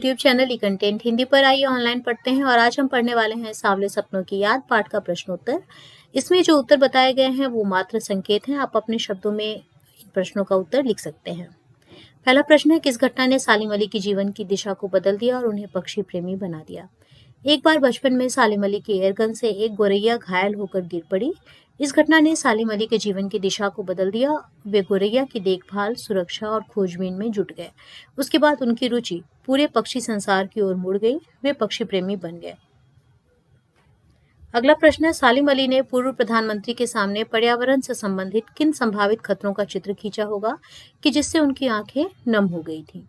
YouTube channel ई content Hindi पर आइए online पढ़ते हैं। और आज हम पढ़ने वाले हैं सांवले सपनों की याद पाठ का प्रश्नोत्तर। इसमें जो उत्तर बताए गए हैं वो मात्र संकेत हैं। आप अपने शब्दों में इन प्रश्नों का उत्तर लिख सकते हैं। पहला प्रश्न है, किस घटना ने सालिम अली की जीवन की दिशा को बदल दिया और उन्हें पक्षी प्रेमी बना दिया? एक बार बचपन में सालिम अली की एयरगन से एक गोरैया घायल होकर गिर पड़ी। इस घटना ने सालिम अली के जीवन की दिशा को बदल दिया। वे गोरैया की देखभाल, सुरक्षा और खोजबीन में जुट गए। उसके बाद उनकी रुचि पूरे पक्षी संसार की ओर मुड़ गई। वे पक्षी प्रेमी बन गए। अगला प्रश्न है, सालिम अली ने पूर्व प्रधानमंत्री के सामने पर्यावरण से संबंधित किन संभावित खतरों का चित्र खींचा होगा कि जिससे उनकी आंखें नम हो गई थीं?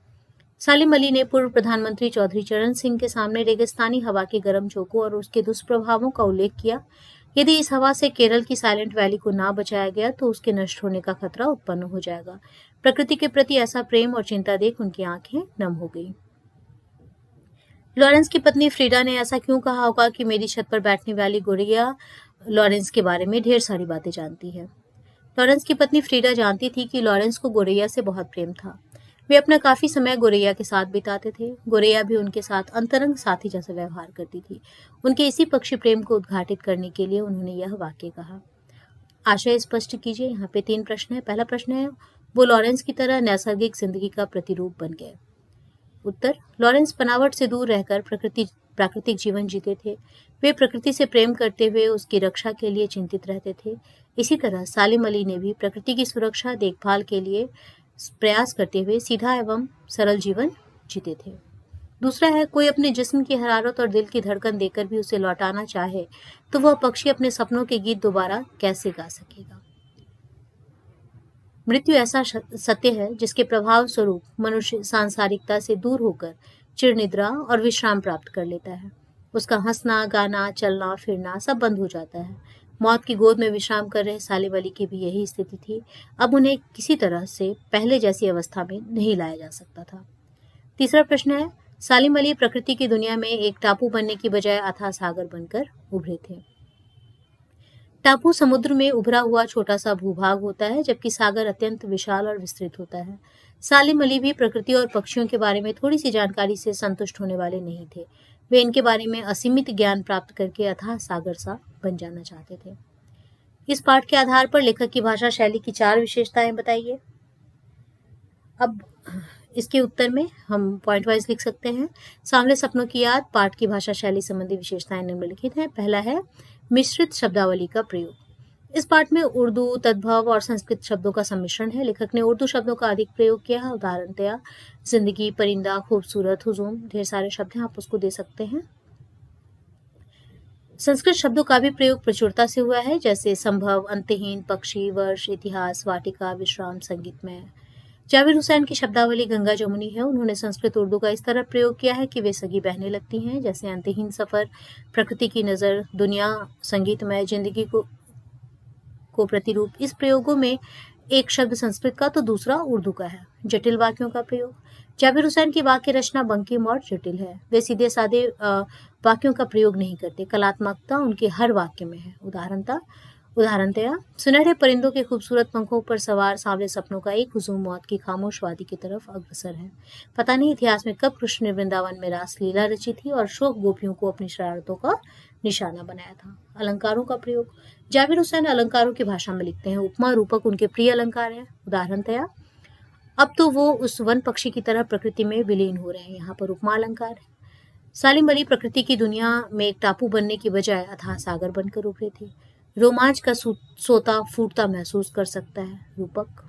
सालिम अली ने पूर्व प्रधानमंत्री चौधरी चरण सिंह के सामने रेगिस्तानी हवा के गर्म झोंकों और उसके दुष्प्रभावों का उल्लेख किया। यदि इस हवा से केरल की साइलेंट वैली को ना बचाया गया तो उसके नष्ट होने का खतरा उत्पन्न हो जाएगा। प्रकृति के प्रति ऐसा प्रेम और चिंता देख उनकी आंखें नम हो गई। लॉरेंस की पत्नी फ्रीडा ने ऐसा क्यों कहा होगा कि मेरी छत पर बैठने वाली गोरैया लॉरेंस के बारे में ढेर सारी बातें जानती है? लॉरेंस की पत्नी फ्रीडा जानती थी कि लॉरेंस को गोरैया से बहुत प्रेम था। वे अपना काफी समय गोरैया के साथ बिताते थे। गोरैया भी उनके साथ अंतरंग साथी जैसा व्यवहार करती थी। उनके इसी पक्षी प्रेम को उद्घाटित करने के लिए उन्होंने यह वाक्य कहा। आशय स्पष्ट कीजिए। यहाँ पे 3 प्रश्न है। पहला प्रश्न है, वो लॉरेंस की तरह नैसर्गिक जिंदगी का प्रतिरूप बन गए? उत्तर, लॉरेंस बनावट से दूर रहकर प्राकृतिक जीवन जीते थे। वे प्रकृति से प्रेम करते हुए उसकी रक्षा के लिए चिंतित रहते थे। इसी तरह सालिम अली ने भी प्रकृति की सुरक्षा देखभाल के लिए प्रयास करते हुए सीधा एवं सरल जीवन जीते थे। दूसरा है, कोई अपने जिस्म की हरारत और दिल की धड़कन देकर भी उसे लौटाना चाहे तो वह पक्षी अपने सपनों के गीत दोबारा कैसे गा सकेगा? मृत्यु ऐसा सत्य है जिसके प्रभाव स्वरूप मनुष्य सांसारिकता से दूर होकर चिर निद्रा और विश्राम प्राप्त कर लेता है। उसका हंसना, गाना, चलना फिरना सब बंद हो जाता है। मौत की गोद में विश्राम कर रहे सालिम अली की भी यही स्थिति थी। अब उन्हें किसी तरह से पहले जैसी अवस्था में नहीं लाया जा सकता था। तीसरा प्रश्न है, सालिम अली प्रकृति की दुनिया में एक टापू बनने की बजाय अथाह सागर बनकर उभरे थे। टापू समुद्र में उभरा हुआ छोटा सा भूभाग होता है, जबकि सागर अत्यंत विशाल और विस्तृत होता है। सालिम अली भी प्रकृति और पक्षियों के बारे में थोड़ी सी जानकारी से संतुष्ट होने वाले नहीं थे। वे इनके बारे में असीमित ज्ञान प्राप्त करके अथाह सागर सा बन जाना चाहते थे। इस पाठ के आधार पर लेखक की भाषा शैली की 4 विशेषताएं बताइए। अब इसके उत्तर में हम पॉइंट वाइज लिख सकते हैं। सांवले सपनों की याद पाठ की भाषा शैली संबंधी विशेषताएं निम्नलिखित हैं। पहला है मिश्रित शब्दावली का प्रयोग। इस पाठ में उर्दू, तद्भव और संस्कृत शब्दों का सम्मिश्रण है। लेखक ने उर्दू शब्दों का अधिक प्रयोग किया है। उदाहरणतया जिंदगी, परिंदा, खूबसूरत, हुजूम, ढेर सारे शब्द हैं, आप उसको दे सकते हैं। संस्कृत शब्दों का भी प्रयोग प्रचुरता से हुआ है, जैसे संभव, अंतहीन, पक्षी, वर्ष, इतिहास, वाटिका, विश्राम, संगीतमय। जावेद हुसैन की शब्दावली गंगा जमुनी है। उन्होंने संस्कृत उर्दू का इस तरह प्रयोग किया है कि वे सगी बहने लगती हैं, जैसे अंतहीन सफर, प्रकृति की नज़र, दुनिया, संगीतमय, जिंदगी को प्रतिरूप। इस प्रयोगों में एक शब्द संस्कृत का तो दूसरा उर्दू का है। जटिल वाक्यों का प्रयोग। जावेद हुसैन की वाक्य रचना बंकिम और जटिल है। वे सीधे साधे वाक्यों का प्रयोग नहीं करते। कलात्मकता उनके हर वाक्य में है। उदाहरणतया सुनहरे परिंदों के खूबसूरत पंखों पर सवार सांवले सपनों का एक हुजूम मौत की खामोश वादी की तरफ अग्रसर है। पता नहीं इतिहास में कब कृष्ण ने वृंदावन में रास लीला रची थी और शोक गोपियों को अपनी शरारतों का निशाना बनाया था। अलंकारों का प्रयोग। जावेद हुसैन अलंकारों की भाषा में लिखते हैं। उपमा रूपक उनके प्रिय अलंकार हैं। उदाहरणतया अब तो वो उस वन पक्षी की तरह प्रकृति में विलीन हो रहे हैं। यहाँ पर उपमा अलंकार है। सालिम अली प्रकृति की दुनिया में एक टापू बनने की बजाय अथाह सागर बनकर उभरे थे। रोमांच का सोता फूटता महसूस कर सकता है। रूपक।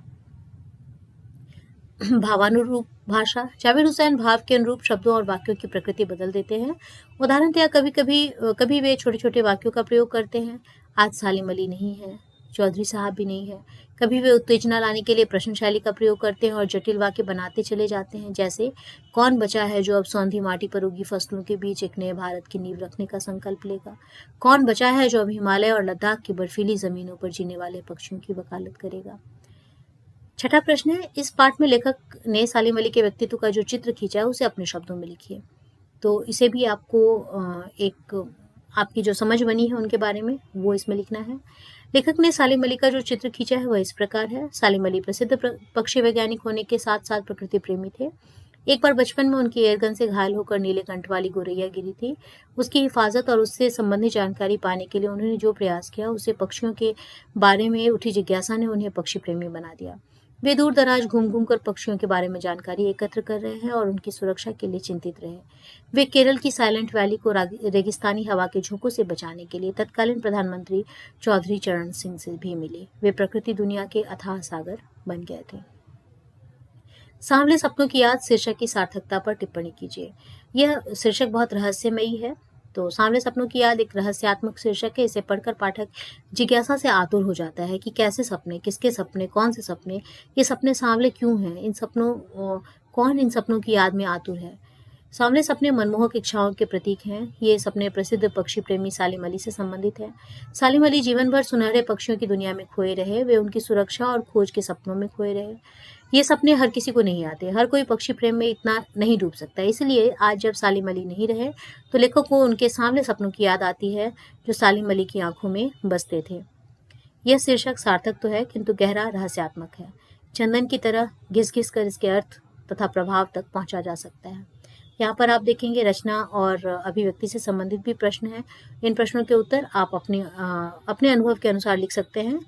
भावानुरूप भाषा। जावेद हुसैन भाव के अनुरूप शब्दों और वाक्यों की प्रकृति बदल देते हैं। उदाहरणतया कभी वे छोटे छोटे वाक्यों का प्रयोग करते हैं। आज सालिम अली नहीं है, चौधरी साहब भी नहीं है। कभी वे उत्तेजना लाने के लिए प्रश्न शैली का प्रयोग करते हैं और जटिल वाक्य बनाते चले जाते हैं, जैसे कौन बचा है जो अब सौंधी माटी पर उगी फसलों के बीच एक नए भारत की नींव रखने का संकल्प लेगा? कौन बचा है जो अब हिमालय और लद्दाख की बर्फीली जमीनों पर जीने वाले पक्षियों की वकालत करेगा? छठा प्रश्न है, इस पाठ में लेखक ने सालिम अली के व्यक्तित्व का जो चित्र खींचा है उसे अपने शब्दों में लिखिए। तो इसे भी आपको एक आपकी जो समझ बनी है उनके बारे में वो इसमें लिखना है। लेखक ने सालिम अली का जो चित्र खींचा है वह इस प्रकार है। सालिम अली प्रसिद्ध पक्षी वैज्ञानिक होने के साथ साथ प्रकृति प्रेमी थे। एक बार बचपन में उनकी एयरगन से घायल होकर नीलकंठ वाली गोरैया गिरी थी। उसकी हिफाजत और उससे संबंधित जानकारी पाने के लिए उन्होंने जो प्रयास किया, उससे पक्षियों के बारे में उठी जिज्ञासा ने उन्हें पक्षी प्रेमी बना दिया। वे दूर दराज घूम घूम कर पक्षियों के बारे में जानकारी एकत्र कर रहे हैं और उनकी सुरक्षा के लिए चिंतित रहे। वे केरल की साइलेंट वैली को रेगिस्तानी हवा के झोंकों से बचाने के लिए तत्कालीन प्रधानमंत्री चौधरी चरण सिंह से भी मिले। वे प्रकृति दुनिया के अथाह सागर बन गए थे। सांवले सपनों की याद शीर्षक की सार्थकता पर टिप्पणी कीजिए। यह शीर्षक बहुत रहस्यमयी है। तो सांवले सपनों की याद एक रहस्यात्मक शीर्षक है। इसे पढ़कर पाठक जिज्ञासा से आतुर हो जाता है कि कैसे सपने, किसके सपने, कौन से सपने, ये सपने सांवले क्यों हैं, कौन इन सपनों की याद में आतुर है। सांवले सपने मनमोहक इच्छाओं के प्रतीक हैं। ये सपने प्रसिद्ध पक्षी प्रेमी सालिम अली से संबंधित है। सालिम अली जीवन भर सुनहरे पक्षियों की दुनिया में खोए रहे। वे उनकी सुरक्षा और खोज के सपनों में खोए रहे। ये सपने हर किसी को नहीं आते। हर कोई पक्षी प्रेम में इतना नहीं डूब सकता। इसलिए आज जब सालिम अली नहीं रहे तो लेखक को उनके सांवले सपनों की याद आती है जो सालिम अली की आंखों में बसते थे। यह शीर्षक सार्थक तो है किंतु गहरा रहस्यात्मक है। चंदन की तरह घिस घिस कर इसके अर्थ तथा प्रभाव तक पहुंचा जा सकता है। यहाँ पर आप देखेंगे रचना और अभिव्यक्ति से संबंधित भी प्रश्न हैं। इन प्रश्नों के उत्तर आप अपने अनुभव के अनुसार लिख सकते हैं।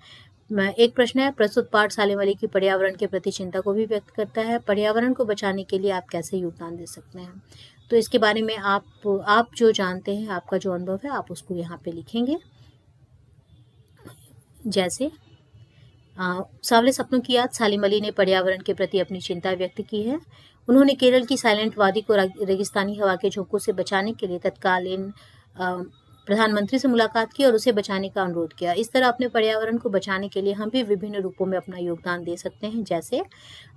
एक प्रश्न है, प्रस्तुत पाठ सालिम अली की पर्यावरण के प्रति चिंता को भी व्यक्त करता है। पर्यावरण को बचाने के लिए आप कैसे योगदान दे सकते हैं। तो इसके बारे में आप जो जानते हैं, आपका जो अनुभव है, आप उसको यहाँ पे लिखेंगे। जैसे सांवले सपनों की याद सालिम अली ने पर्यावरण के प्रति अपनी चिंता व्यक्त की है। उन्होंने केरल की साइलेंट वादी को रेगिस्तानी हवा के झोंकों से बचाने के लिए तत्कालीन प्रधानमंत्री से मुलाकात की और उसे बचाने का अनुरोध किया। इस तरह अपने पर्यावरण को बचाने के लिए हम भी विभिन्न रूपों में अपना योगदान दे सकते हैं। जैसे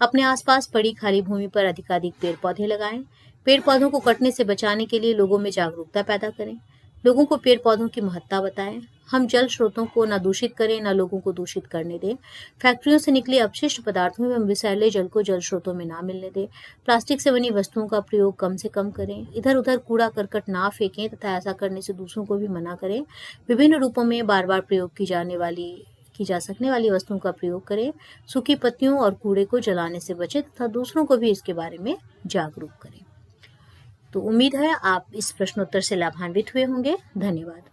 अपने आसपास पड़ी खाली भूमि पर अधिकाधिक पेड़ पौधे लगाएं। पेड़ पौधों को कटने से बचाने के लिए लोगों में जागरूकता पैदा करें। लोगों को पेड़ पौधों की महत्ता बताएं। हम जल स्रोतों को न दूषित करें, न लोगों को दूषित करने दें। फैक्ट्रियों से निकले अपशिष्ट पदार्थों एवं विषैले जल को जल स्रोतों में ना मिलने दें। प्लास्टिक से बनी वस्तुओं का प्रयोग कम से कम करें। इधर उधर कूड़ा करकट ना फेंकें तथा ऐसा करने से दूसरों को भी मना करें। विभिन्न रूपों में बार बार प्रयोग की जा सकने वाली वस्तुओं का प्रयोग करें। सूखी पत्तियों और कूड़े को जलाने से बचें तथा दूसरों को भी इसके बारे में जागरूक करें। तो उम्मीद है आप इस प्रश्नोत्तर से लाभान्वित हुए होंगे। धन्यवाद।